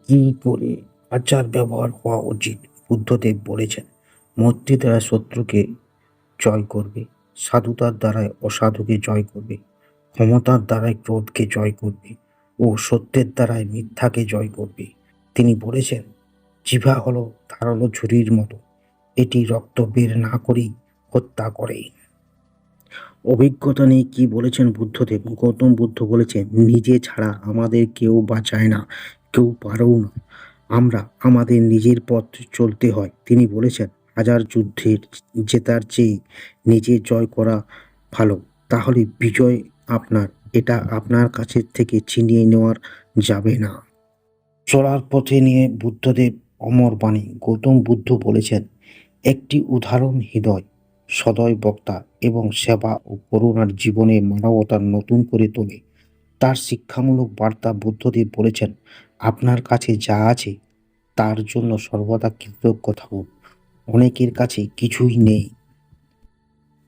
কি করে আচার ব্যবহার হওয়া উচিত? বুদ্ধদেব বলেছেন, মৈত্রী দ্বারা শত্রুকে জয় করবে, সাধুতার দ্বারাই অসাধুকে জয় করবে, ক্ষমতার দ্বারাই ক্রোধকে জয় করবে ও সত্যের দ্বারাই মিথ্যাকে জয় করবে। তিনি বলেছেন, জিহ্বা হলো ধারালো ছুরির মতো, এটি রক্ত বের না করেই হত্যা করে। অভিজ্ঞতা নিয়ে কি বলেছেন বুদ্ধদেব? গৌতম বুদ্ধ বলেছেন, নিজে ছাড়া আমাদের কেউ বাঁচায় না, কেউ পারেও না। আমরা আমাদের নিজের পথ চলতে হয়। তিনি বলেছেন, হাজার যুদ্ধের জেতার চেয়ে নিজে জয় করা ভালো। তাহলে বিজয় আপনার, এটা আপনার কাছে থেকে ছিনিয়ে নেওয়া যাবে না। চলার পথে নিয়ে বুদ্ধদেব অমর বাণী। গৌতম বুদ্ধ বলেছেন, একটি উদাহরণ হৃদয়, সদয় বক্তা এবং সেবা ও করুণার জীবনে মানবতার নতুন করে তোলে। তার শিক্ষামূলক বার্তা বুদ্ধদেব বলেছেন, আপনার কাছে যা আছে তার জন্য সর্বদা কৃতজ্ঞ থাকুন। অনেকের কাছে কিছুই নেই।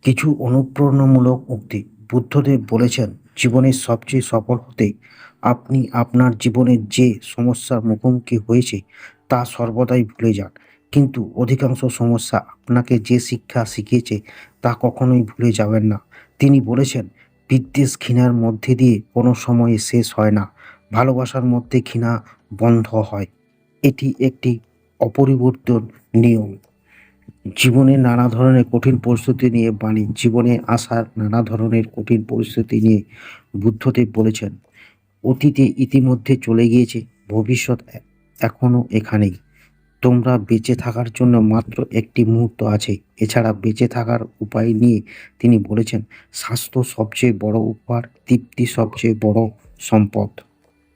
কিছু অনুপ্রেরণামূলক উক্তি। বুদ্ধদেব বলেছেন, জীবনের সবচেয়ে সফল হতে আপনি আপনার জীবনের যে সমস্যার মুখোমুখি হয়েছে তা সর্বদাই ভুলে যান, কিন্তু অধিকাংশ সমস্যা আপনাকে যে শিক্ষা শিখিয়েছে তা কখনোই ভুলে যাবেন না। তিনি বলেছেন, বিদ্বেষ ঘৃণার মধ্যে দিয়ে কোনো সময়ে শেষ হয় না, ভালোবাসার মধ্যে ঘৃণা বন্ধ হয়। এটি একটি অপরিবর্তন নিয়ম। জীবনে নানা ধরনের কঠিন পরিস্থিতি নিয়ে বাণী। জীবনে আসার নানা ধরনের কঠিন পরিস্থিতি নিয়ে বুদ্ধদেব বলেছেন, অতীতে ইতিমধ্যে চলে গিয়েছে, ভবিষ্যৎ এখনো এখানেই। তোমরা বেঁচে থাকার জন্য মাত্র একটি মুহূর্ত আছে। এছাড়া বেঁচে থাকার উপায় নিয়ে তিনি বলেছেন, স্বাস্থ্য সবচেয়ে বড় উপহার, তৃপ্তি সবচেয়ে বড় সম্পদ।